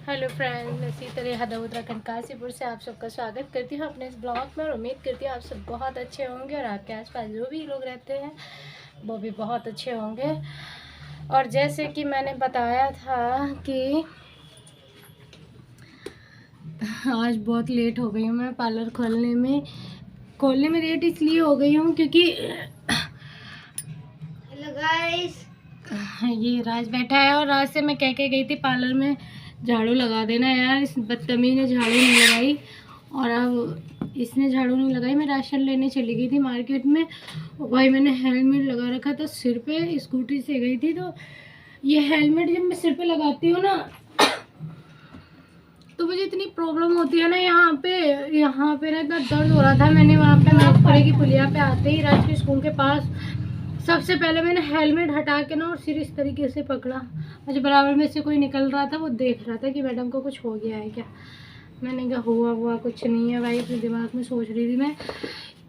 Hello friends, इसी तरह हदा उत्तराखंड काशीपुर से आप सबका स्वागत करती हूँ अपने इस ब्लॉग में और उम्मीद करती हूँ आप सब बहुत अच्छे होंगे और आपके आसपास जो भी लोग रहते हैं वो भी बहुत अच्छे होंगे। और जैसे कि मैंने बताया था कि आज बहुत लेट हो गई हूँ मैं पार्लर खोलने में लेट इसलिए हो गई हूँ क्योंकि हेलो गाइस, ये राज बैठा है और राज से मैं कह के गई थी पार्लर में झाड़ू लगा देना यार। इस बदतमीज ने झाड़ू नहीं लगाई और अब इसने झाड़ू नहीं लगाई। मैं राशन लेने चली गई थी मार्केट में। भाई मैंने हेलमेट लगा रखा था सिर पे, स्कूटी से गई थी तो ये हेलमेट जब मैं सिर पे लगाती हूँ ना तो मुझे इतनी प्रॉब्लम होती है ना। यहाँ पे ना इतना दर्द हो रहा था। मैंने वहाँ पे नागपुरे की पुलिया पे आते ही राजकीय स्कूल के पास सबसे पहले मैंने हेलमेट हटा के ना और सिर इस तरीके से पकड़ा। मुझे बराबर में से कोई निकल रहा था, वो देख रहा था कि मैडम को कुछ हो गया है क्या। मैंने कहा हुआ कुछ नहीं है भाई। अपने दिमाग में सोच रही थी मैं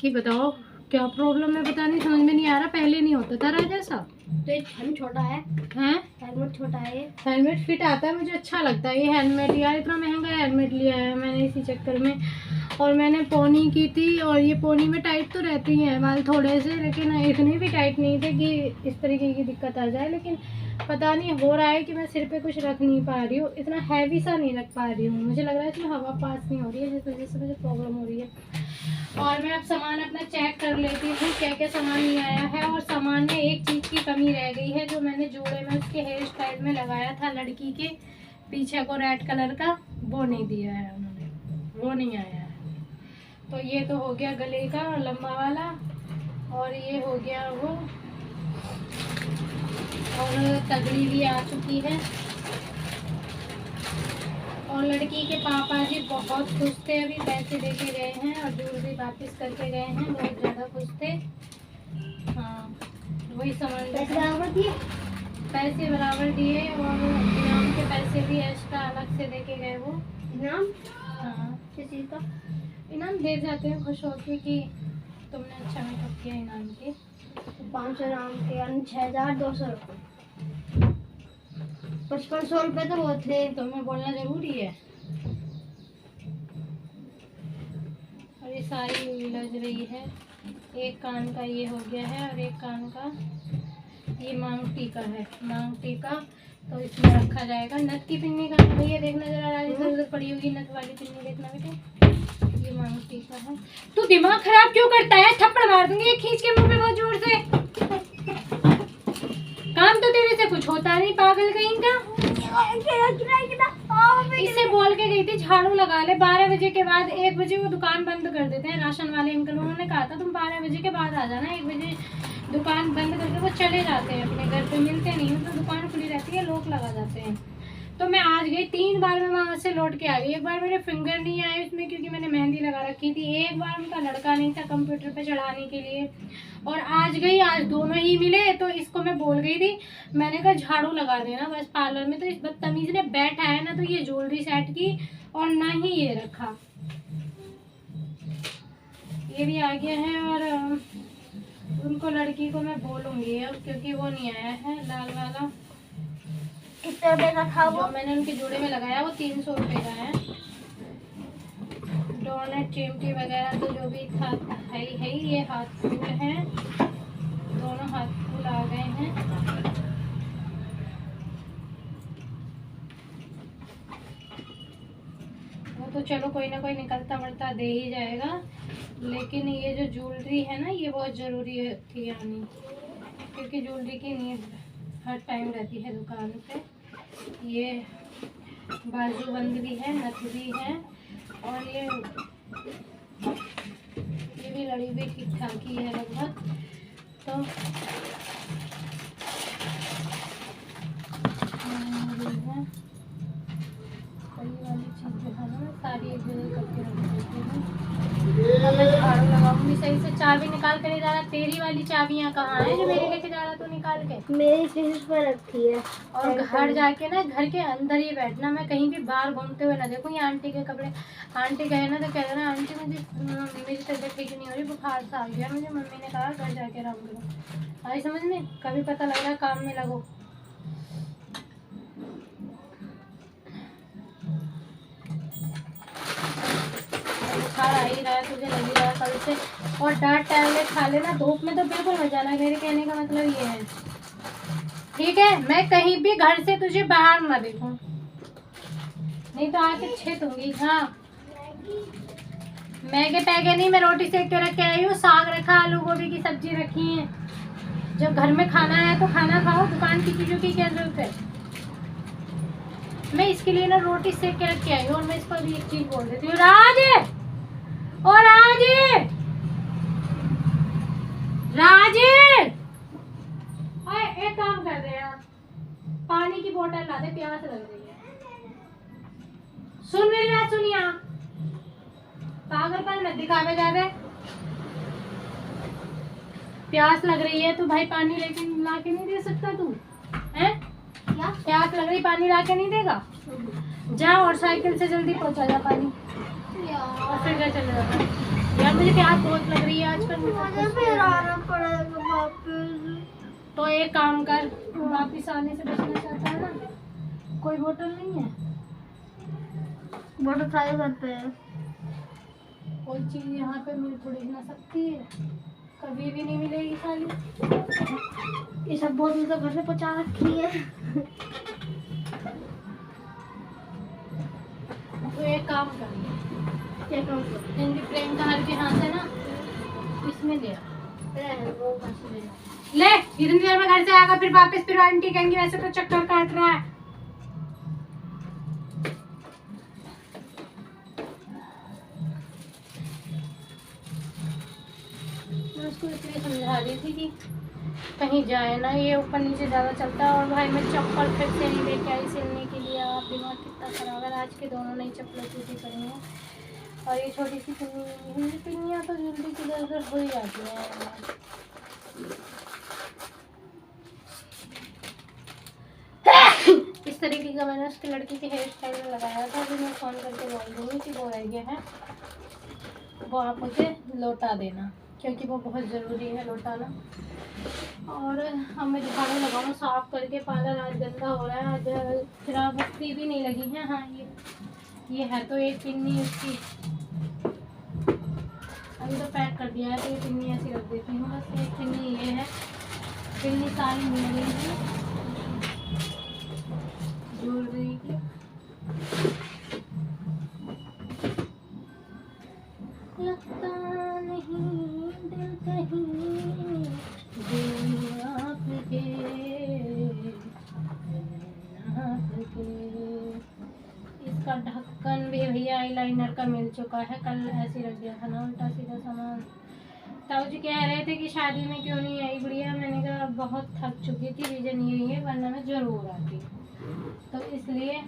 कि बताओ क्या प्रॉब्लम है, पता नहीं, समझ में नहीं आ रहा। पहले नहीं होता था राजा साहब। तो हेलमेट छोटा है, हैं? हेलमेट छोटा है। हेलमेट फिट आता है, मुझे अच्छा लगता है ये हेलमेट। यार इतना महंगा हेलमेट लिया है मैंने इसी चक्कर में। और मैंने पोनी की थी और ये पोनी में टाइट तो रहती हैं बाल थोड़े से, लेकिन इतनी भी टाइट नहीं थे कि इस तरीके की दिक्कत आ जाए। लेकिन पता नहीं हो रहा है कि मैं सिर पे कुछ रख नहीं पा रही हूँ, इतना हैवी सा नहीं रख पा रही हूँ। मुझे लग रहा है इसमें हवा पास नहीं हो रही है, जिस वजह से मुझे प्रॉब्लम हो रही है। और मैं अब सामान अपना चेक कर लेती हूँ क्या क्या सामान नहीं आया है। और सामान में एक चीज़ की कमी रह गई है जो मैंने जोड़े में उसके हेयर स्टाइल में लगाया था लड़की के पीछे को रेड कलर का, वो नहीं दिया है उन्होंने, वो नहीं आया है। तो ये तो हो गया गले का लंबा वाला और ये हो गया वो, और तगड़ी भी आ चुकी है। और लड़की के पापा जी बहुत खुश थे, अभी पैसे देके गए हैं और ज्वेलरी वापस करके गए हैं, बहुत ज़्यादा खुश थे। हाँ वही समझ लो, पैसे बराबर दिए और इनाम के पैसे भी एक्स्ट्रा अलग से देके गए वो। इनाम? हाँ किस चीज़ का इनाम दे जाते हैं खुश होके कि तुमने अच्छा मेकअप किया। इनाम के 500 इनाम के यानी 6200 रुपये। 5500 रुपये तो वो थे, तुम्हें बोलना जरूरी है। और ये सारी उलझ रही है। एक कान का ये हो गया है और एक कान का ये मांग टीका है, मांग टीका तो इसमें रखा जाएगा। नथ की पिन्नी का भैया देखना जरा, इधर उधर पड़ी होगी नथ वाली पिन्नी, देखना बेटे। ये मांग टीका है। तू दिमाग खराब क्यों करता है? थप्पड़ मार दूंगी ये खींच के मुंह पे बहुत जोर से। काम तो तेरे से कुछ होता नहीं, पागल कहीं का। इससे बोल के गई थी झाड़ू लगा ले 12 बजे के बाद। 1 बजे वो दुकान बंद कर देते हैं राशन वाले अंकल। उन्होंने कहा था तुम 12 बजे के बाद आ जाना। 1 बजे दुकान बंद करके वो चले जाते हैं अपने घर पे, मिलते नहीं हो तो दुकान खुली रहती है, लोग लगा जाते हैं। तो मैं आज गई 3 बार मैं वहाँ से लौट के आ गई। एक बार मेरे फिंगर नहीं आए उसमें क्योंकि मैंने मेहंदी लगा रखी थी। एक बार उनका लड़का नहीं था कंप्यूटर पे चढ़ाने के लिए। और आज गई, आज दोनों ही मिले तो इसको मैं बोल गई थी, मैंने कहा झाड़ू लगा देना बस पार्लर में। तो इस बदतमीज ने बैठा है ना तो ये ज्वेलरी सेट की और ना ही ये रखा। ये भी आ गया है और उनको लड़की को मैं बोलूंगी अब क्योंकि वो नहीं आया है लाल वाला। कितने रुपए का था वो? मैंने उनके जोड़े में लगाया वो 300 रुपए का है। डोनट चिमटी वगैरह तो जो भी था है ही। ये हाथ फूल हैं, दोनों हाथ फूल आ गए हैं। वो तो चलो कोई ना कोई निकलता मरता दे ही जाएगा, लेकिन ये जो ज्वेलरी है ना ये बहुत ज़रूरी थी आनी, क्योंकि ज्वेलरी की नीड हर टाइम रहती है दुकान पे। ये बाजूबंद भी है, नथ भी है और ये भी लड़ी भी ठीक ठाक ही है लगभग। तो वाली चीज़ जो है ना सारी एक जगह करके रख देती हूँ। अब मैं झाड़ू लगाऊंगी सही से। चाबी निकाल कर नहीं जा रहा, तेरी वाली चाबियाँ कहाँ है जो मेरी लेके जा रहा तू निकाल के? मेरी फ्रिज पर रखी है। और घर जाके ना घर के अंदर ही बैठना, मैं कहीं भी बाहर घूमते हुए ना देखूँ। ये आंटी के कपड़े, आंटी कहे ना तो कह देना आंटी मुझे मेरी तबीयत ठीक नहीं हो रही, बुखार सा आ गया मुझे, मम्मी ने कहा घर जाके आराम करो। आई समझ में? कभी पता लग रहा काम में लगो। बुखार आ ही रहा है, तुझे लग ही रहा है कल से। और डांट टैबलेट खा लेना, धूप में तो बिल्कुल मत जाना, मेरे कहने का मतलब ये है, ठीक है? मैं कहीं भी घर से तुझे बाहर ना देखूं, नहीं तो आके छेतूंगी। हाँ, मैगे पैगे नहीं, मैं रोटी सेक के रख के आई हूँ, साग रखा, आलू गोभी की सब्जी रखी है। जब घर में खाना है तो खाना खाओ, दुकान की चीजों की क्या जरूरत है? मैं इसके लिए ना रोटी सेक के रख के आई हूँ। और मैं इसको अभी एक चीज बोल देती हूँ, राज, ओ राज, राज, ओए एक काम कर दे यार, पानी की बोतल ला दे, प्यास लग रही है। सुन मेरी बात, सुनिया, पागलपन मत दिखावे जा रहे। प्यास लग रही है तो भाई पानी लेके ला के नहीं दे सकता तू? हैं? क्या प्यास लग रही, पानी ला के नहीं देगा? जा और साइकिल से जल्दी पहुंचा जा पानी, और फिर घर चले जा। यार मुझे प्यास बहुत लग रही है आजकल, मुझे फिर आना पड़ेगा वापस। तो एक काम कर, वापस आने से बचना चाहता है ना, कोई बोतल नहीं है? बोतल सारे घर पे है। कोई चीज यहाँ पे मिल थोड़ी ना सकती है, कभी भी नहीं मिलेगी साली। ये सब बोतल तो घर से पहुँचा रखी है। तो एक काम कर, क्या काम कर, इनकी प्रेम का हर के हाथ है ना, इसमें ले ले, इतनी देर में घर से आएगा, फिर वापस फिर आंटी कहेंगी वैसे तो चक्कर काट रहा है। मैं उसको इसलिए समझा रही थी कि कहीं जाए ना, ये ऊपर नीचे ज़्यादा चलता है। और भाई मैं चप्पल फिर से नहीं लेके आई सिलने के लिए, आप दिमाग कितना खराब है। आज के दोनों नई चप्पलें टूटी पड़ी हैं, और ये छोटी सी पिन्नियाँ तो जल्दी इधर उधर हो ही जाती हैं। इस तरीके का मैंने उसके लड़की के हेयर स्टाइल में लगाया था, अभी मैं फ़ोन करके बोल दूँगी कि वो रह गया है, वो आप मुझे लौटा देना, क्योंकि वो बहुत ज़रूरी है लौटाना। और अब मैं झाड़ू लगाऊँ साफ करके, पार्लर आज गंदा हो रहा है, आज खराब बत्ती भी नहीं लगी है। हाँ, ये है तो एक पिन्नी उसकी, अभी तो पैक कर दिया है, तो ये पिन्नी ऐसी रख देती हूँ, बस एक पिन्नी ये है, पिन्नी सारी मिल गई है ज्वेलरी की। लगता नहीं दिल कहीं आपके, इसका ढक्कन भी भैया आईलाइनर का मिल चुका है, कल ऐसे रख दिया था ना उल्टा सीधा सामान। ताऊ जी कह रहे थे कि शादी में क्यों नहीं आई गुड़िया, मैंने कहा बहुत थक चुकी थी, रीजन यही है, वरना मैं जरूर आती, तो इसलिए।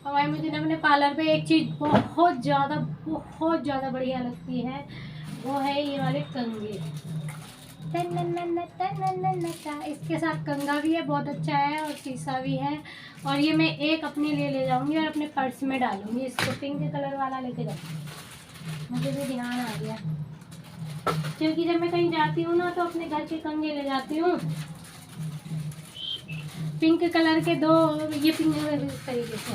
और भाई मुझे ना अपने पार्लर पे एक चीज़ बहुत ज़्यादा बढ़िया लगती है, वो है ये वाले कंघे। इसके साथ कंघा भी है, बहुत अच्छा है, और शीशा भी है। और ये मैं एक अपने लिए ले जाऊंगी और अपने पर्स में डालूंगी, इसको पिंक कलर वाला लेके जाऊंगी। मुझे भी ध्यान आ गया, क्योंकि जब मैं कहीं जाती हूँ ना तो अपने घर के कंघे ले जाती हूँ, पिंक कलर के दो, ये पिंक इस तरीके से,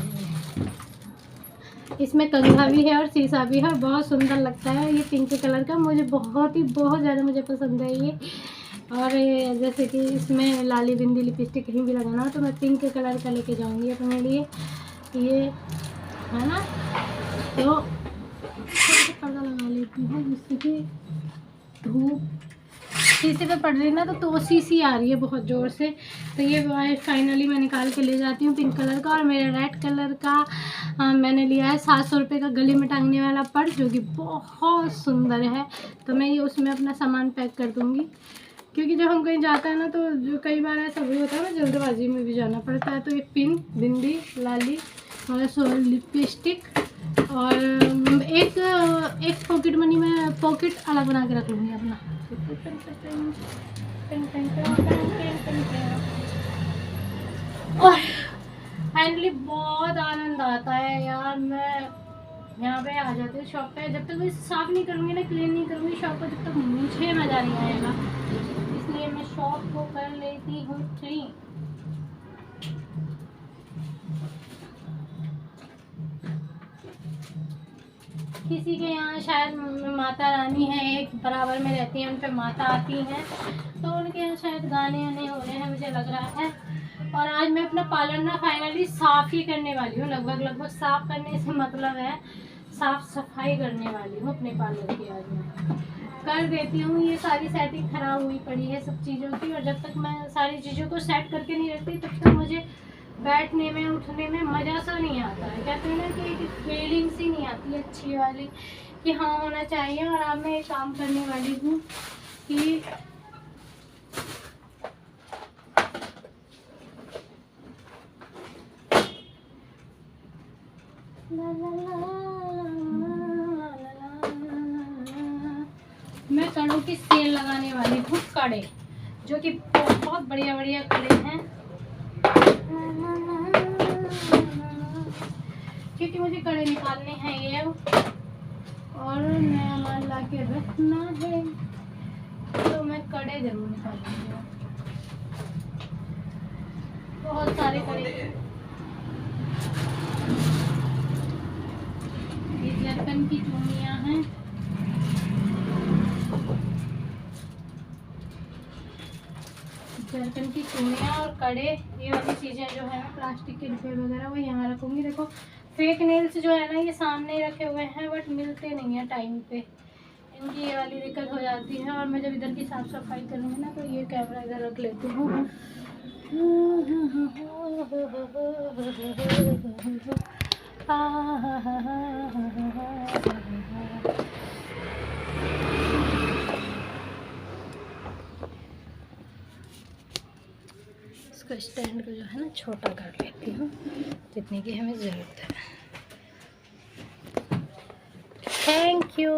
इसमें कंघा भी है और शीशा भी है, बहुत सुंदर लगता है ये पिंक कलर का, मुझे बहुत ज़्यादा मुझे पसंद है ये। और जैसे कि इसमें लाली बिंदी लिपस्टिक कहीं भी लगाना हो तो मैं पिंक कलर का लेके जाऊंगी अपने लिए, ये है ना। तो पर्दा लगा लेती हूँ जिससे कि धूप शीशे पे पड़ रही ना तो शीशी आ रही है बहुत ज़ोर से। तो ये फाइनली मैं निकाल के ले जाती हूँ पिंक कलर का। और मेरे रेड कलर का मैंने लिया है 700 रुपये का गले में टांगने वाला पर्स, जो कि बहुत सुंदर है। तो मैं ये उसमें अपना सामान पैक कर दूँगी, क्योंकि जब हम कहीं जाते हैं ना तो जो कई बार ऐसा भी होता है ना, जल्दबाजी में भी जाना पड़ता है। तो एक पिन, बिंदी, लाली और लिपस्टिक और एक पॉकेट मनी में पॉकेट अलग बना के रख लूँगी अपना। और फाइनली बहुत आनंद आता है यार, मैं यहाँ पे आ जाती हूँ शॉप पे, जब तक मैं साफ नहीं करूँगी ना, क्लीन नहीं करूँगी शॉप को, जब तक मुझे मज़ा नहीं आएगा, इसलिए मैं शॉप को कर लेती हूँ क्लीन। किसी के यहाँ शायद माता रानी है, एक बराबर में रहती हैं, उन पे माता आती हैं, तो उनके यहाँ शायद गाने आने हो रहे हैं, मुझे लग रहा है। और आज मैं अपना पार्लर ना फाइनली साफ़ ही करने वाली हूँ। लगभग साफ़ करने से मतलब है साफ़ सफाई करने वाली हूँ अपने पार्लर की। आज मैं कर देती हूँ। ये सारी सेटिंग खराब हुई पड़ी है सब चीज़ों की, और जब तक मैं सारी चीज़ों को सेट करके नहीं रखती तब तक मुझे बैठने में उठने में मज़ा सा नहीं आता है। कहते हैं ना कि एक फीलिंग सी नहीं आती अच्छी वाली कि हाँ होना चाहिए। और अब मैं एक काम करने वाली हूँ कि मैं कड़ों की सेल लगाने वाली हूँ। कड़े जो कि बहुत बढ़िया बढ़िया कड़े हैं, क्योंकि मुझे कड़े निकालने हैं ये, और नया माल ला के रखना है, तो मैं कड़े जरूर निकालूंगी। बहुत सारे कड़े, ये जरकन की चूड़ियाँ हैं, जरकन की चूड़ियाँ और कड़े। ये वाली चीज़ें जो है ना प्लास्टिक के डिब्बे वगैरह वो यहाँ रखूँगी। देखो फेक नेल्स जो है ना ये सामने ही रखे हुए हैं, बट मिलते नहीं है टाइम पे, इनकी ये वाली दिक्कत हो जाती है। और मैं जब इधर की साफ़ सफाई करूँगी ना तो ये कैमरा इधर रख लेती हूँ। इसको स्टैंड को जो है ना छोटा कर लेती हूँ जितने की हमें ज़रूरत है। Thank you.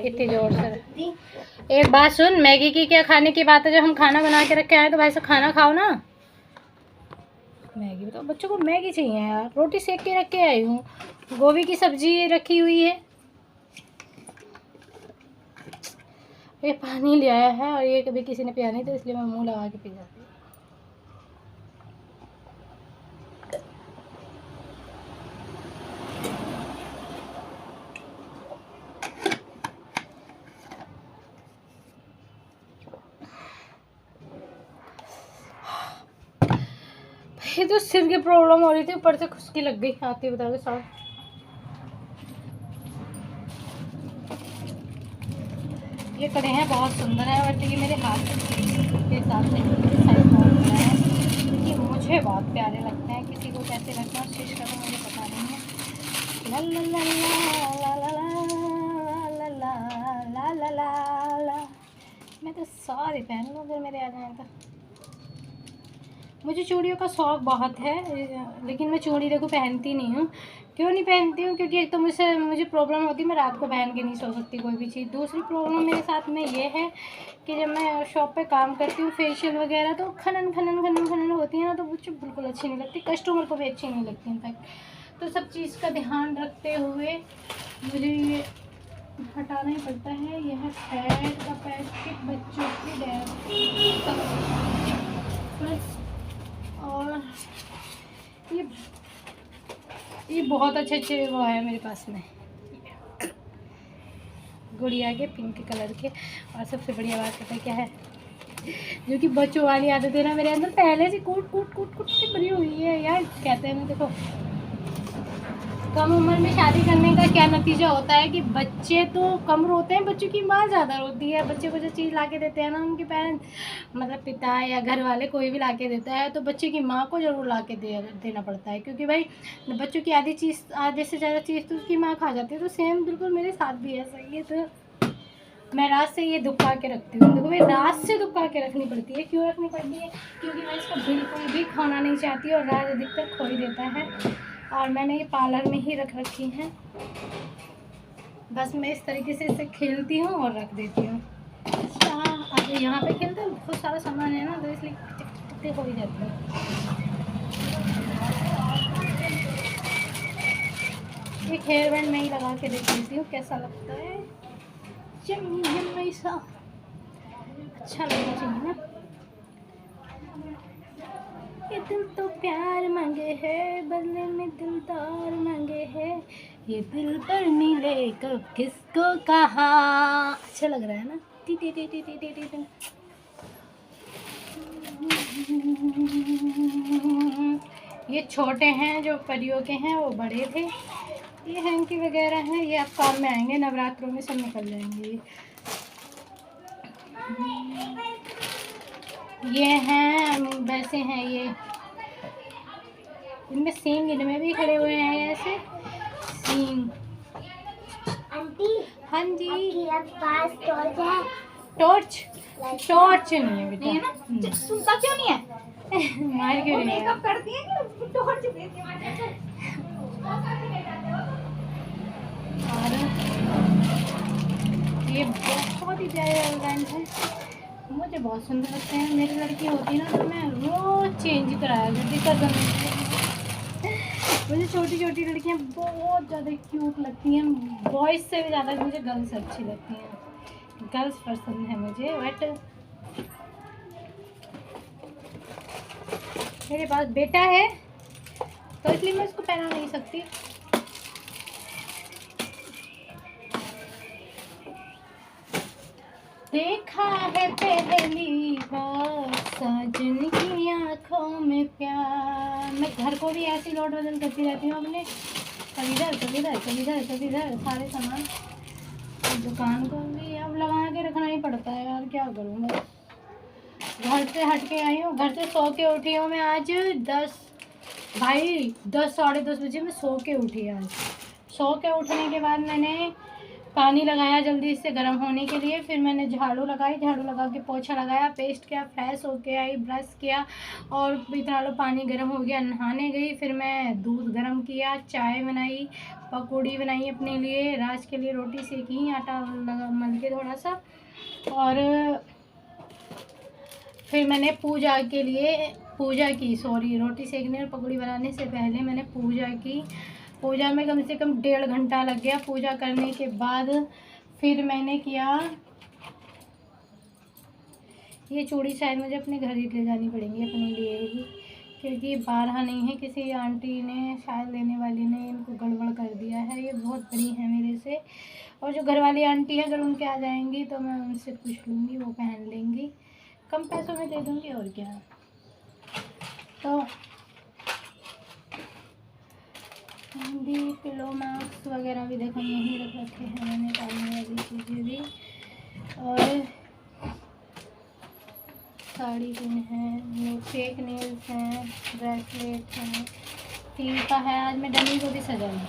इतनी जोर से एक बात सुन, मैगी की क्या खाने की बात है? जब हम खाना बना के रख के आए तो भाई से खाना खाओ ना। मैगी बताओ, बच्चों को मैगी चाहिए यार। रोटी सेक के रख के आई हूँ, गोभी की सब्जी रखी हुई है, ये पानी ले आया है, और ये कभी किसी ने पिया नहीं तो इसलिए मैं मुंह लगा के पी जाती हूँ। ये तो सिर की प्रॉब्लम हो रही थी, ऊपर से खुश्की लग गई। आती है बताओ साहब। ये कड़े हैं बहुत सुंदर है, बट ये मेरे हाथ के हिसाब से साइज बहुत बड़ा है, क्योंकि मुझे बहुत प्यारे लगते हैं। किसी को कैसे लगता है स्टिच करना मुझे पता नहीं है। ला ला ला ला ला ला ला ला ला ला। मैं तो सारे पहन लूँ अगर मेरे आ जाए तो। मुझे चूड़ियों का शौक़ बहुत है, लेकिन मैं चूड़ी देखो पहनती नहीं हूँ। क्यों नहीं पहनती हूँ? क्योंकि एक तो मुझे प्रॉब्लम होती है, मैं रात को पहन के नहीं सो सकती कोई भी चीज़। दूसरी प्रॉब्लम मेरे साथ में ये है कि जब मैं शॉप पे काम करती हूँ फेशियल वगैरह, तो खनन खनन खनन खनन होती है ना, तो मुझे बिल्कुल अच्छी नहीं लगती, कस्टमर को भी अच्छी नहीं लगती इनफैक्ट। तो सब चीज़ का ध्यान रखते हुए मुझे ये हटाना ही पड़ता है। यह है फैट का पैकेट बच्चों की डेयरी, और ये बहुत अच्छे वो है मेरे पास में, गुड़िया के पिंक कलर के। और सबसे बढ़िया बात पता है क्या है? जो कि बच्चों वाली आदत है ना मेरे अंदर पहले से कूट के भरी हुई है यार। कहते हैं ना, देखो कम उम्र में शादी करने का क्या नतीजा होता है कि बच्चे तो कम रोते हैं, बच्चों की माँ ज़्यादा रोती है। बच्चे को जो चीज़ ला के देते हैं ना उनके पेरेंट्स, मतलब पिता या घर वाले कोई भी ला के देता है, तो बच्चे की माँ को ज़रूर ला के देना पड़ता है, क्योंकि भाई बच्चों की आधे से ज़्यादा चीज़ तो उसकी माँ खा जाती है। तो सेम बिल्कुल मेरे साथ भी ऐसा ही है। तो मैं रात से ये दुबका के रखती हूँ। देखो मैं रात से दुबका के रखनी पड़ती है। क्यों रखनी पड़ती है? क्योंकि मैं इसको बिल्कुल भी खाना नहीं चाहती, और रात अधिकतर खो ही देता है, और मैंने ये पार्लर में ही रख रखी हैं। बस मैं इस तरीके से इसे खेलती हूँ और रख देती हूँ। अब यहाँ पे खेलते हैं, बहुत सारा सामान है ना, तो इसलिए कितने हो ही जाते हैं। एक हेयर बैंड में ही लगा के देख लेती हूँ कैसा लगता है। ऐसा अच्छा लगना चाहिए ना। ये दिल तो प्यार मांगे है, बदले में दिलदार मांगे है, ये दिल पर मिले कब किसको कहा। अच्छा लग रहा है ना? T T T T T T T T. ये छोटे हैं जो परियों के हैं, वो बड़े थे। ये हैंकी वगैरह हैं, ये अब काम में आएंगे, नवरात्रों में सब निकल जाएंगे। ये हैं वैसे हैं, ये इनमें सींग इनमें भी खड़े हुए हैं ऐसे सींग। आंटी, हाँ जी। आपके पास टॉर्च है? टॉर्च? टॉर्च नहीं है बेटा। नहीं है ना? सुनता क्यों नहीं है? मार क्यों नहीं है? मेकअप करती है कि टॉर्च देती है? और ये बहुत ही प्यारे ऑर्गेन्स हैं, मुझे बहुत सुंदर लगते हैं। मेरी लड़की होती ना तो मैं रोज चेंज कराया करती कदम। मुझे छोटी छोटी लड़कियां बहुत ज़्यादा क्यूट लगती हैं, बॉयज़ से भी ज़्यादा मुझे गर्ल्स अच्छी लगती हैं। गर्ल्स पसंद है मुझे, बट मेरे पास बेटा है तो इसलिए मैं उसको पहना नहीं सकती। देखा है पहली बार साजन की आँखों में प्यार। मैं घर को भी ऐसी लौट बदल करती रहती हूँ अपने, कभी इधर कभी इधर कभी इधर कभी इधर सारे सामान। दुकान को भी अब लगा के रखना ही पड़ता है यार, क्या करूँ। बस घर से हट के आई हूँ, घर से सो के उठी हूँ मैं आज 10 साढ़े 10 बजे मैं सो के उठी आज। सो के उठने के बाद मैंने पानी लगाया जल्दी से गर्म होने के लिए, फिर मैंने झाड़ू लगाई, झाड़ू लगा के पोछा लगाया, पेस्ट किया, फ्रेश होके आई, ब्रश किया और इतना लो पानी गर्म हो गया, नहाने गई। फिर मैं दूध गर्म किया, चाय बनाई, पकौड़ी बनाई अपने लिए, राज के लिए रोटी सेकी, आटा लगा मल के थोड़ा सा। और फिर मैंने पूजा की रोटी सेकने और पकौड़ी बनाने से पहले मैंने पूजा की। पूजा में कम से कम 1.5 घंटा लग गया। पूजा करने के बाद फिर मैंने किया, ये चूड़ी शायद मुझे अपने घर ही ले जानी पड़ेंगी अपने लिए ही, क्योंकि 12 नहीं है, किसी आंटी ने शायद लेने वाली ने इनको गड़बड़ कर दिया है। ये बहुत बड़ी है मेरे से, और जो घर वाली आंटी है अगर उनके आ जाएंगी तो मैं उनसे पूछ लूँगी, वो पहन लेंगी, कम पैसों में दे दूँगी और क्या। तो भी पिलो मास्क वगैरह भी देखो यहीं रख रखे हैं मैंने, डालने वाली चीज़ें भी। और साड़ी पिन है, फेक नेल्स हैं, ब्रेसलेट हैं, टीका है। आज मैं डमी को भी सजाऊँ,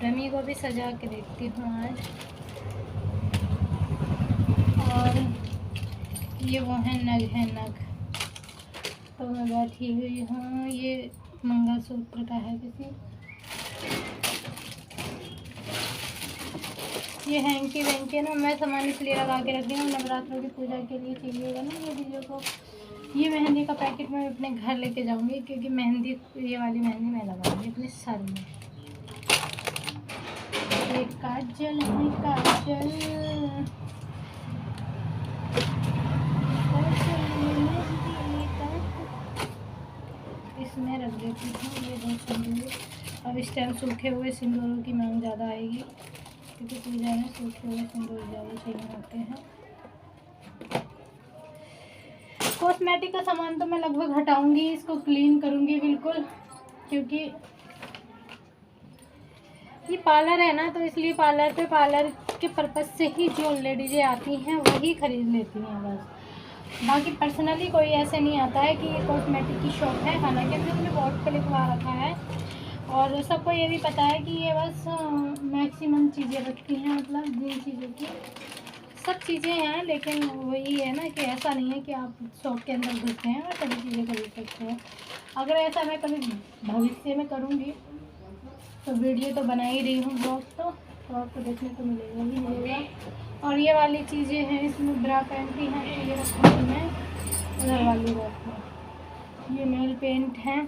डमी को भी सजा के देखती हूँ आज। और ये वो है नग, तो मैं बैठी हुई हूँ। ये मंगलसूत्र का है किसी, ये हैंकी वैंकी ना मैं सामान इसलिए लगा के रख दी हूँ, नवरात्रों की पूजा के लिए चाहिएगा ना ये वीडियो को। ये मेहंदी का पैकेट मैं अपने घर लेके जाऊँगी, क्योंकि मेहंदी, ये वाली मेहंदी मैं लगाऊंगी अपने सर में। एक काजल है, काजल इसमें रख देती हूँ ये 2 सिंदूर। अब इस टाइम सूखे हुए सिंदूरों की मांग ज़्यादा आएगी, क्योंकि पूजा में सूखे हुए सिंदूर ज़्यादा चाहिए होते हैं। कॉस्मेटिक का सामान तो मैं लगभग हटाऊंगी, इसको क्लीन करूंगी बिल्कुल, क्योंकि ये पार्लर है ना, तो इसलिए पार्लर के पर्पज़ से ही जो लेडीज़ें आती हैं वही ख़रीद लेती हैं बस। बाकी पर्सनली कोई ऐसे नहीं आता है कि ये कॉस्मेटिक की शॉप है। हालांकि हमने बोर्ड पर लिखवा रखा है और सबको ये भी पता है कि ये बस मैक्सिमम चीज़ें रखती हैं, मतलब जिन चीज़ों की सब चीज़ें हैं। लेकिन वही है ना कि ऐसा नहीं है कि आप शॉप के अंदर घुसते हैं और सभी चीज़ें खरीद सकते हैं। अगर ऐसा मैं कभी भविष्य में करूँगी तो वीडियो तो बना ही रही हूँ ब्लॉग, तो आपको देखने को मिलेगा ही मिलेगा। और ये वाली चीज़ें हैं, इसमें ब्रा पैंटी हैं, तो ये रखूँगी मैं उधर वाली रैक में। ये नेल पेंट हैं,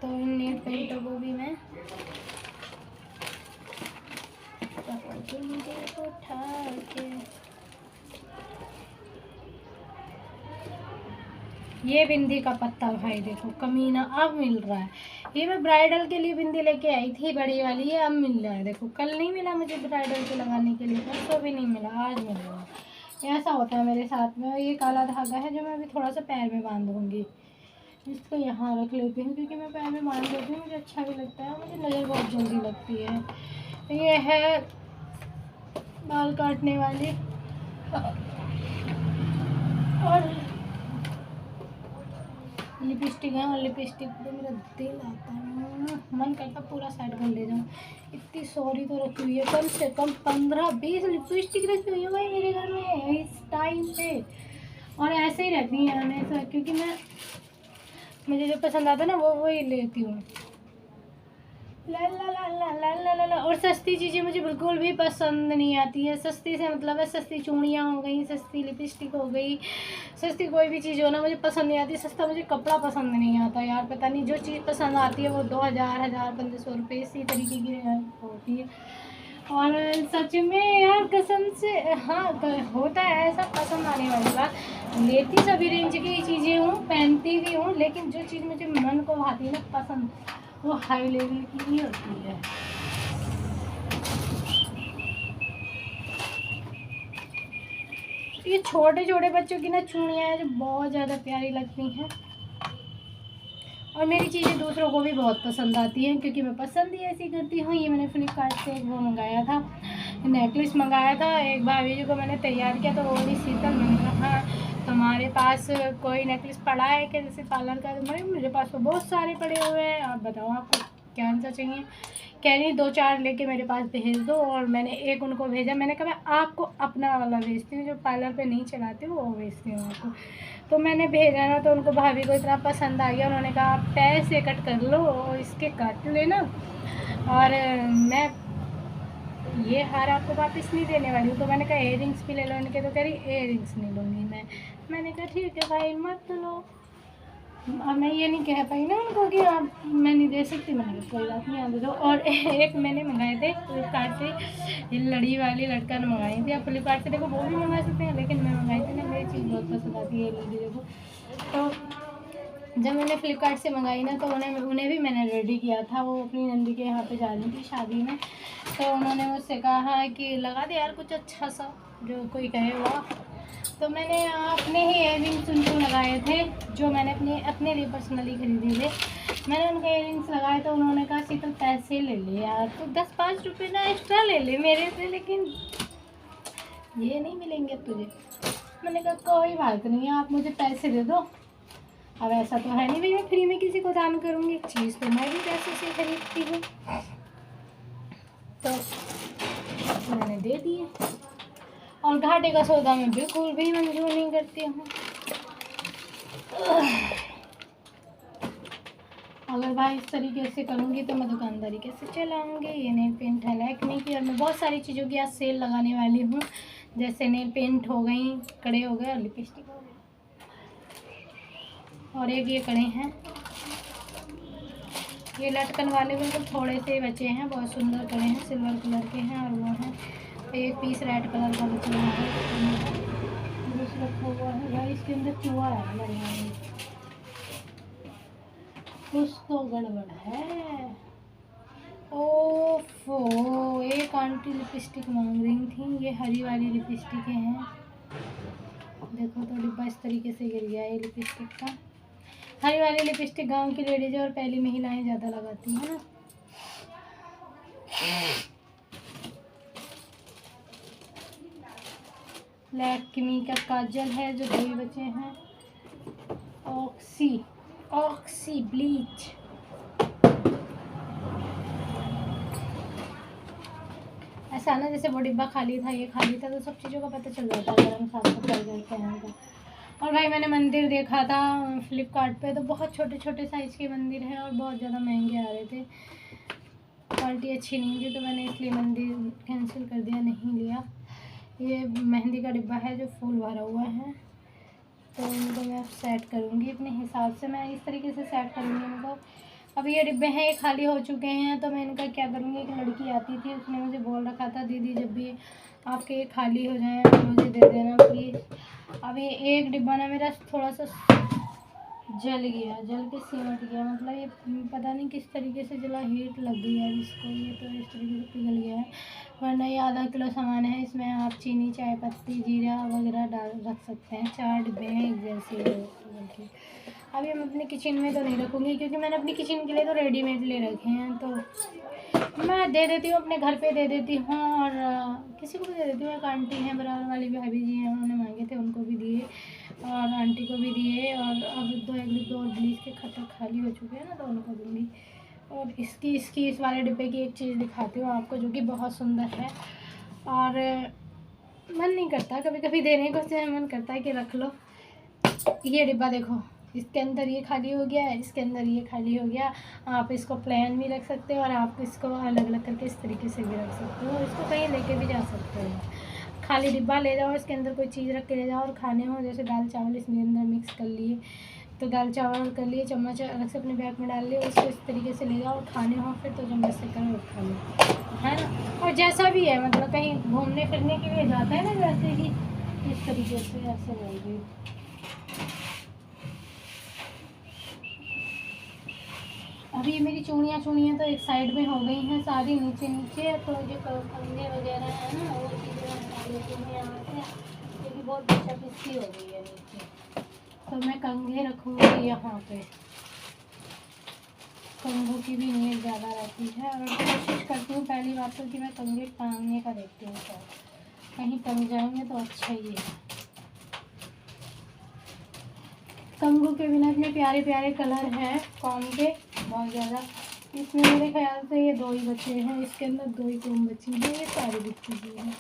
तो इन नेल पेंटों को भी मैं उठा के, ये बिंदी का पत्ता भाई देखो कमीना अब मिल रहा है। ये मैं ब्राइडल के लिए बिंदी लेके आई थी बड़ी वाली, ये अब मिल रहा है। देखो कल नहीं मिला मुझे ब्राइडल पे लगाने के लिए, परसों भी नहीं मिला, आज मिल रहा है। ऐसा होता है मेरे साथ में। ये काला धागा है जो मैं अभी थोड़ा सा पैर में बांधूंगी। इसको यहाँ रख लेती हूँ क्योंकि मैं पैर में बांध लेती हूँ, मुझे अच्छा भी लगता है, मुझे नज़र बहुत जल्दी लगती है। ये है बाल काटने वाली और लिपस्टिक है। और लिपस्टिक पे मेरा दिल आता है, मन करता पूरा साइड कर ले जाऊँ। इतनी सॉरी तो रखी हुई है, कम से कम 15-20 लिपस्टिक रखी हुई है भाई मेरे घर में इस टाइम पे। और ऐसे ही रहती है हमेशा, क्योंकि मुझे जो पसंद आता है ना वो ही लेती हूँ। ला ला ला ला ला ला ला ला। और सस्ती चीज़ें मुझे बिल्कुल भी पसंद नहीं आती है। सस्ती से मतलब है सस्ती चूड़ियाँ हो गई, सस्ती लिपस्टिक हो गई, सस्ती कोई भी चीज़ हो ना मुझे पसंद नहीं आती। सस्ता मुझे कपड़ा पसंद नहीं आता यार, पता नहीं जो चीज़ पसंद आती है वो 2000, 1500 रुपये इसी तरीके की होती है। और सच में यार कसम से हाँ होता है ऐसा, पसंद आने वाली बात। लेती सभी रेंज की चीज़ें हूँ, पहनती भी हूँ, लेकिन जो चीज़ मुझे मन को भाती है ना पसंद, वो हाई लेवल की ही होती है। ये छोटे छोटे बच्चों की ना चूड़ियाँ हैं जो बहुत ज़्यादा प्यारी लगती हैं। और मेरी चीज़ें दूसरों को भी बहुत पसंद आती हैं क्योंकि मैं पसंद ही ऐसी करती हूँ। ये मैंने फ्लिपकार्ट से एक वो मंगाया था, नेकलेस मंगाया था। एक भाभी जी को मैंने तैयार किया तो वो नहीं शीतल, मैंने कहा हाँ तुम्हारे पास कोई नेकलेस पड़ा है क्या जैसे पार्लर का? तो मेरे पास तो बहुत सारे पड़े हुए हैं, आप बताओ आपको क्या सा चाहिए। कह रही 2-4 लेके मेरे पास भेज दो। और मैंने एक उनको भेजा, मैंने कहा मैं आपको अपना वाला भेजती हूँ जो पार्लर पे नहीं चलाती हूँ वो भेजती हूँ आपको। तो मैंने भेजा ना तो उनको भाभी को इतना पसंद आ गया, उन्होंने कहा आप पैसे कट कर लो और इसके काट लेना और मैं ये हार आपको वापस नहीं देने वाली हूँ। तो मैंने कहा इयर रिंग्स भी ले लो, उनके तो कह रही इयर रिंग्स नहीं लूँगी मैंने कहा ठीक है भाई मत लो। अब मैं ये नहीं कह पाई ना उनको कि आप मैं नहीं दे सकती, मैंने कहा कोई बात नहीं आप दे दो। और एक मैंने मंगाए थे फ्लिपकार्ट से, ये लड़ी वाली लटकन मंगाई थी। आप फ्लिपकार्ट से देखो वो भी मंगा सकते हैं, लेकिन मैं मंगाई थी ना, मेरी चीज़ बहुत पसंद आती है लड़ी देखो। तो जब मैंने फ्लिपकार्ट से मंगाई ना तो उन्हें भी मैंने रेडी किया था। वो अपनी नंदी के यहाँ पे जा रही थी शादी में, तो उन्होंने मुझसे कहा कि लगा दे यार कुछ अच्छा सा जो कोई कहे वाह। तो मैंने अपने ही इयररिंग्स उनको लगाए थे जो मैंने अपने लिए पर्सनली खरीदे थे। मैंने उनके इयररिंग्स लगाए तो उन्होंने कहा शीतल पैसे ले ले यार, तो 10-5 रुपये ना एक्स्ट्रा ले ले मेरे से, लेकिन ये नहीं मिलेंगे तुझे। मैंने कहा कोई बात नहीं है, आप मुझे पैसे दे दो। अब ऐसा तो है नहीं भाई मैं फ्री में किसी को दान करूँगी, चीज़ तो मैं भी पैसे से खरीदती हूँ। तो मैंने दे दिए। और घाटे का सौदा मैं बिल्कुल भी मंजूर नहीं करती हूँ। अगर भाई इस तरीके से करूँगी तो मैं दुकानदारी कैसे चलाऊँगी। ये नेल पेंट है लैक्मे की और मैं बहुत सारी चीज़ों की आज सेल लगाने वाली हूँ, जैसे नेल पेंट हो गई, कड़े हो गए और लिपस्टिक हो गए। और एक ये कड़े हैं, ये लटकन वाले बिल्कुल थोड़े से बचे हैं, बहुत सुंदर कड़े हैं, सिल्वर कलर के हैं। और वो हैं एक पीस रेड कलर का बचा हुआ है, जूस रखा हुआ है भाई, इसके अंदर चूहा है लड़ाई, कुछ तो गड़बड़ है। ओफो एक आंटी लिपस्टिक मांग रही थी, ये हरी वाली लिपस्टिक हैं। देखो तो डिब्बा इस तरीके से गिर गया है लिपस्टिक का। हरी वाली लिपस्टिक गांव की लेडीज और पहली महिलाएं ज़्यादा लगाती हैं ना। लैक्मे का काजल है जो 2 बचे हैं, ऑक्सी ब्लीच। ऐसा ना जैसे वो डिब्बा खाली था ये खाली था, तो सब चीज़ों का पता चल जाता है अगर हम साफ सफाई करते हैं तो। और भाई मैंने मंदिर देखा था फ्लिपकार्ट पे, तो बहुत छोटे छोटे साइज़ के मंदिर हैं और बहुत ज़्यादा महंगे आ रहे थे, क्वालिटी अच्छी नहीं थी, तो मैंने इसलिए मंदिर कैंसिल कर दिया, नहीं लिया। ये मेहंदी का डिब्बा है जो फूल भरा हुआ है, तो इनको मैं सेट करूँगी अपने हिसाब से। मैं इस तरीके से सेट करूँगी इनको। अब ये डिब्बे हैं ये खाली हो चुके हैं, तो मैं इनका क्या करूँगी। एक लड़की आती थी उसने मुझे बोल रखा था दीदी जब भी आपके ये खाली हो जाए मुझे दे देना प्लीज़। अब ये एक डिब्बा ना मेरा थोड़ा सा जल गया, जल के सिमट गया। मतलब ये पता नहीं किस तरीके से जला, हीट लग गई है इसको। ये तो इस तरीके से पिघल गया है। वरना ये आधा किलो सामान है, इसमें आप चीनी, चाय पत्ती, जीरा वगैरह डाल रख सकते हैं। 4 डिब्बे हैं एक जैसे बल्कि। अभी हम अपने किचन में तो नहीं रखूँगी, क्योंकि मैंने अपनी किचन के लिए तो रेडीमेड ले रखे हैं। तो मैं दे देती हूँ, अपने घर पे दे देती हूँ, और किसी को भी दे देती हूँ। एक आंटी हैं, बराबर वाली भाभी जी हैं, उन्होंने मांगे थे, उनको भी दिए, और आंटी को भी दिए। और अब 1 डिब्बे और ब्लीच के खत्म खाली हो चुके हैं ना, तो उनको दूँगी। और इसकी इस वाले डिब्बे की एक चीज़ दिखाती हूँ आपको, जो कि बहुत सुंदर है। और मन नहीं करता कभी कभी देने को, से मन करता है कि रख लो। ये डिब्बा देखो, इसके अंदर ये खाली हो गया है, इसके अंदर ये खाली हो गया। आप इसको प्लेन भी रख सकते हो, और आप इसको अलग अलग करके इस तरीके से भी रख सकते हो। इसको कहीं लेके भी जा सकते हो। खाली डिब्बा ले जाओ, इसके अंदर कोई चीज़ रख के ले जाओ, और खाने हो जैसे दाल चावल इसमें अंदर मिक्स कर लिए, तो दाल चावल कर लिए, चम्मच अलग से अपने बैग में डाल लिए, उसको इस तरीके से ले जाओ। और खाने हो फिर तो चम्मच से करो और खा लो, है ना। और जैसा भी है, मतलब कहीं घूमने फिरने के लिए जाता है ना, वैसे ही इस तरीके से ऐसे रहेगी। अभी ये मेरी चूड़ियाँ तो एक साइड में हो गई हैं सारी, नीचे नीचे। तो जो कंगने वगैरह हैं ना, वो चीज़ें मैं हटा लेती हूँ यहाँ से, क्योंकि बहुत पिछा पिछी हो गई है नीचे। तो मैं कंघे रखूँगी यहाँ पे। कंघों की भी नीड ज़्यादा रहती है, और कोशिश करती हूँ पहली बात तो कि मैं कंघे टांगने का देखती हूँ, कहीं टंग जाएंगे तो अच्छा ही है। कंघों के बिना इतने प्यारे प्यारे कलर हैं कॉम के, बहुत ज़्यादा। इसमें मेरे ख्याल से ये 2 ही बचे हैं, इसके अंदर 2 ही कॉम बची हैं। ये सारी बिक चुकी हैं,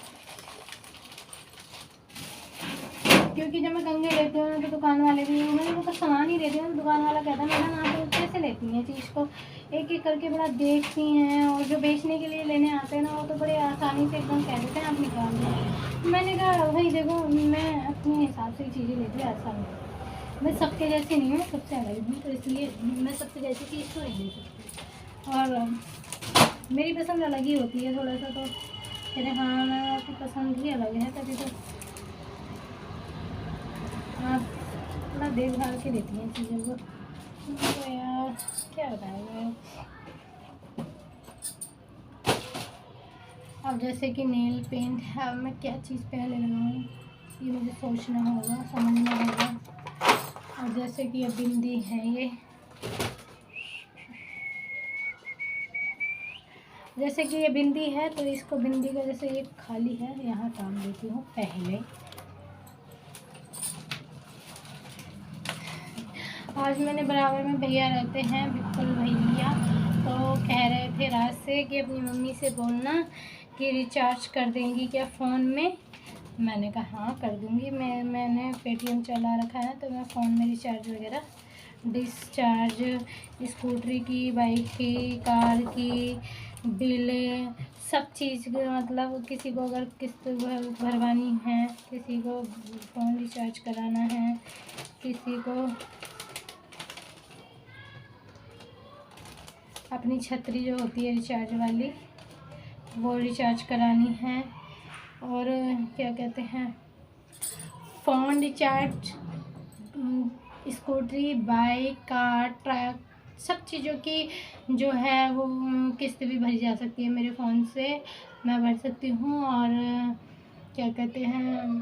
क्योंकि जब मैं कंघे लेती हूँ तो दुकान वाले भी, उन्होंने मतलब सामान ही देती हूँ, तो दुकान वाला कहता है मैडम आप लोग कैसे लेती हैं चीज़ को, एक एक करके बड़ा देखती हैं। और जो बेचने के लिए लेने आते हैं ना, वो तो बड़े आसानी से एकदम कह देते हैं आप निकाल दें। मैंने कहा भाई देखो, मैं अपने हिसाब से चीज़ें लेती हूँ, ऐसा नहीं। मैं सबके जैसी नहीं हूँ, सबसे अलग हूँ, तो इसलिए मैं सबसे जैसी चीज़ तो नहीं ले सकती। और मेरी पसंद अलग ही होती है थोड़ा सा, तो कह रहे हाँ मैं आपकी पसंद ही अलग है, तभी तो आप थोड़ा देखभाल के देती हैं चीज़ों को। तो यार क्या बताएगा। अब जैसे कि नेल पेंट है, अब मैं क्या चीज़ पहले लगाऊँ, ये मुझे सोचना होगा, समझना होगा। और जैसे कि ये बिंदी है, ये जैसे कि ये बिंदी है, तो इसको बिंदी का जैसे ये खाली है, यहाँ टांग देती हूँ पहले। आज मैंने बराबर में भैया रहते हैं, बिल्कुल भैया, तो कह रहे थे रात से कि अपनी मम्मी से बोलना कि रिचार्ज कर देंगी क्या फ़ोन में। मैंने कहा हाँ कर दूँगी, मैंने पेटीएम चला रखा है, तो मैं फ़ोन में रिचार्ज वगैरह, डिस्चार्ज, स्कूटरी की, बाइक की, कार की बिल, सब चीज़ मतलब किसी को अगर किस्त भरवानी है, किसी को फ़ोन रिचार्ज कराना है, किसी को अपनी छतरी जो होती है रिचार्ज वाली वो रिचार्ज करानी है, और क्या कहते हैं फ़ोन रिचार्ज, स्कूटरी, बाइक, कार, ट्रक, सब चीज़ों की जो है वो किस्त भी भरी जा सकती है मेरे फ़ोन से, मैं भर सकती हूँ। और क्या कहते हैं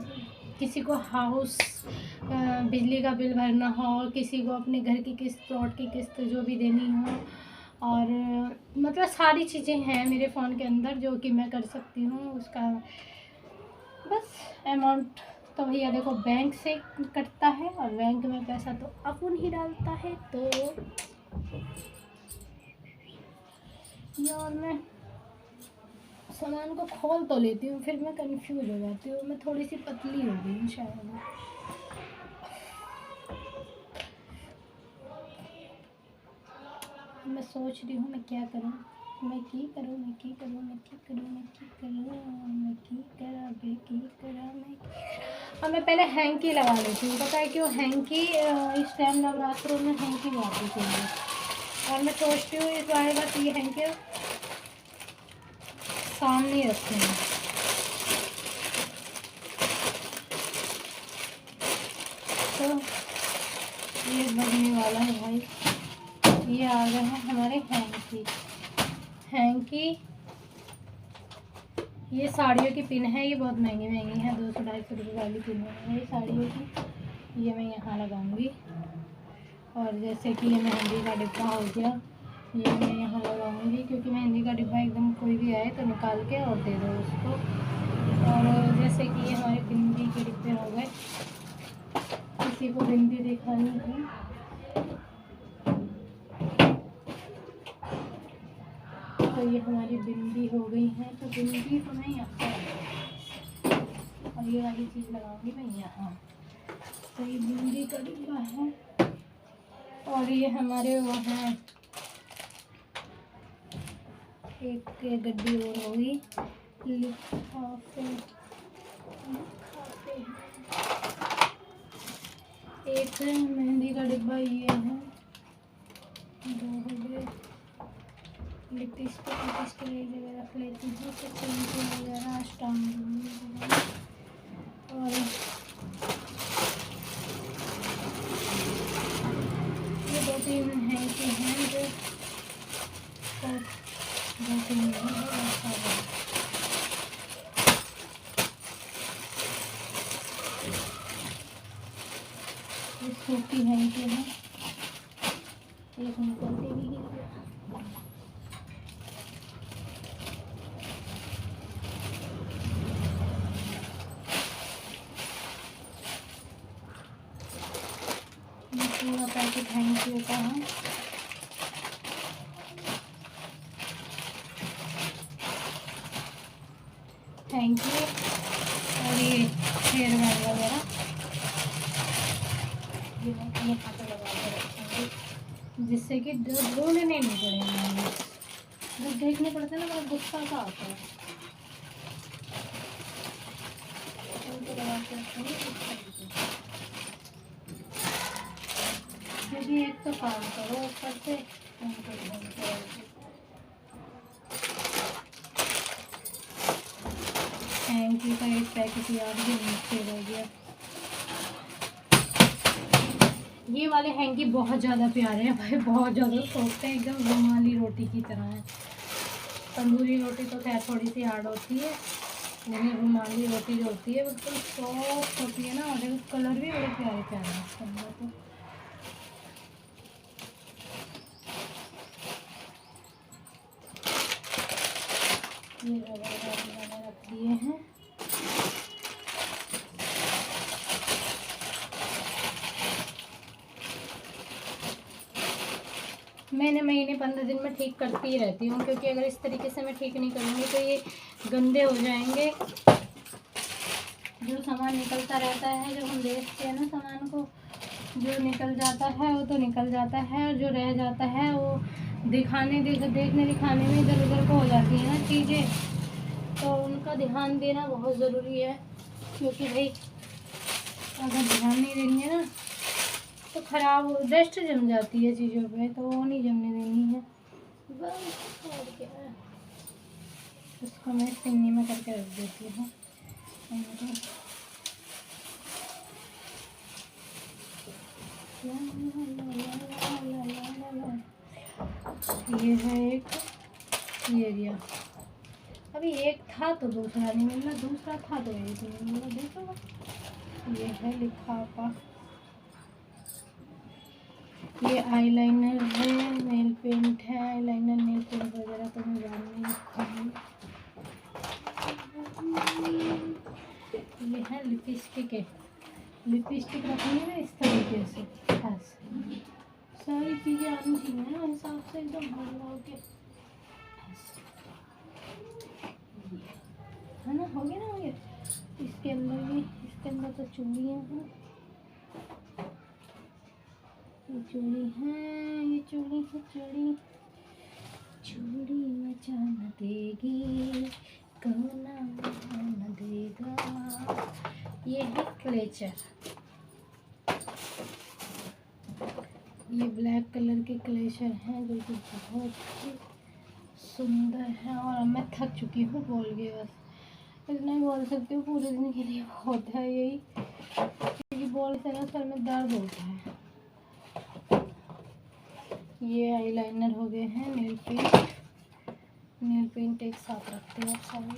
किसी को हाउस बिजली का बिल भरना हो, किसी को अपने घर की किस्त, प्लॉट की किस्त जो भी देनी हो, और मतलब सारी चीज़ें हैं मेरे फ़ोन के अंदर जो कि मैं कर सकती हूँ। उसका बस अमाउंट तो भैया देखो बैंक से कटता है, और बैंक में पैसा तो अपन ही डालता है। तो यार मैं सामान को खोल तो लेती हूँ, फिर मैं कंफ्यूज हो जाती हूँ, मैं थोड़ी सी पतली हो गई हूँ शायद। मैं सोच रही हूँ मैं क्या करूँ, मैं की करूँ, मैं की करूँ, मैं की करूँ, मैं की करूँ, मैं की करा, बे की करा, मैं और मैं पहले हैंकी लगा लेती हूँ। पता है क्यों? हैंकी इस टाइम नवरात्रों में हैंकी लगाती थी, और मैं सोचती हूँ इस बार बस ये हैंकी सामने रखते हैं। तो ये बनने वाला है भाई। ये आ गए हैं हमारे हैंकी। ये साड़ियों की पिन है, ये बहुत महंगी महंगी है, 200-250 रुपये वाली पिन है ये साड़ियों की। ये मैं यहाँ लगाऊंगी। और जैसे कि ये मेहंदी का डिब्बा हो गया, ये मैं यहाँ लगाऊंगी, क्योंकि मेहंदी का डिब्बा एकदम कोई भी आए तो निकाल के और दे दो उसको। और जैसे कि ये हमारे बिंदी के डिब्बे हो गए, किसी को बिंदी दिखानी है तो ये हमारी बिंदी हो गई है। तो बिंदी तो मैं यहाँ, और ये वाली चीज़ लगाऊंगी मैं यहाँ। तो ये बिंदी का डिब्बा है। और ये हमारे वो हैं, एक गड्डी और होगी लिफाफे। एक मेहंदी का डिब्बा ये है, 2 हो गए। लिपस्टिक वगैरह रख लेती हूँ, वगैरह स्टाम्प। और ये 2-3 हैं कि हैं जो 2-3 ये सूखी है कि है, एक निकलती भी गिर गया। पूरा पैकेट हैंकी का है। हैंकी और ये हेयर बैंड वगैरह, ये मैं खाता लगा के रखूँगी, जिससे कि ढूंढने नहीं पड़ेंगे। जब देखने पड़ते हैं ना, बहुत गुस्सा सा आता है। उनको लगा के रखूँगी, क्योंकि एक तो काम करो ऊपर से उनको ढूंढते रहो। हैंकी का एक पैकेट याद भी नीचे रह गया। ये वाले हैंकी बहुत ज़्यादा प्यारे हैं भाई, बहुत ज़्यादा सॉफ्ट है, एकदम रुमाली रोटी की तरह है। तंदूरी रोटी तो खैर थोड़ी सी हार्ड होती है, लेकिन रुमाली रोटी जो होती है बिल्कुल सॉफ्ट होती है ना। और कलर भी बड़े प्यारे प्यारे हैं इसके अंदर। तो ये मैंने रख दिए हैं। मैंने महीने 15 दिन में ठीक करती ही रहती हूँ, क्योंकि अगर इस तरीके से मैं ठीक नहीं करूँगी तो ये गंदे हो जाएंगे। जो सामान निकलता रहता है, जब हम देखते हैं ना सामान को, जो निकल जाता है वो तो निकल जाता है, और जो रह जाता है वो देखने दिखाने में इधर उधर को हो जाती है ना चीज़ें। तो उनका ध्यान देना बहुत ज़रूरी है, क्योंकि भाई अगर ध्यान नहीं देंगे ना तो ख़राब डस्ट जम जाती है चीज़ों पे, तो वो नहीं जमने देनी है बस। और क्या है, उसको मैं सिन्नी में करके रख देती हूँ। ये है एक ये एरिया। अभी एक था तो दूसरा नहीं मिला, दूसरा था तो एक नहीं मिला। देखो ये है लिफाफा। ये आईलाइनर है, नेल पेंट है। आईलाइनर नेल पेंट वगैरह तो मैं जान नहीं रखा हूँ। ये है लिपस्टिक है, लिपस्टिक रखेंगे ना इस तरीके से, ऐसे सारी चीज़ें आनी चाहिए ना हिसाब से, एकदम भर के है ना। हो गया ना, हो गया। इसके अंदर भी, इसके अंदर तो चूड़ियाँ हैं, ये चूड़ी है, ये चूड़ी है, चूड़ी मचाना देगी, कोना मचाना देगा। ये है क्लेचर, ये ब्लैक कलर के क्लेचर हैं, जो कि बहुत ही सुंदर है। और मैं थक चुकी हूँ बोल के, बस इतना ही बोल सकती हूँ, पूरे दिन के लिए बहुत है यही, क्योंकि बोल से ना सर में दर्द होता है। ये आईलाइनर हो गए हैं, नेल पेंट एक साथ रखते हैं सारे।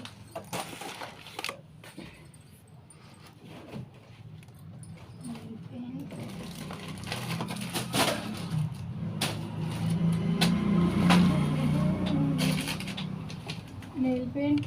Nail paint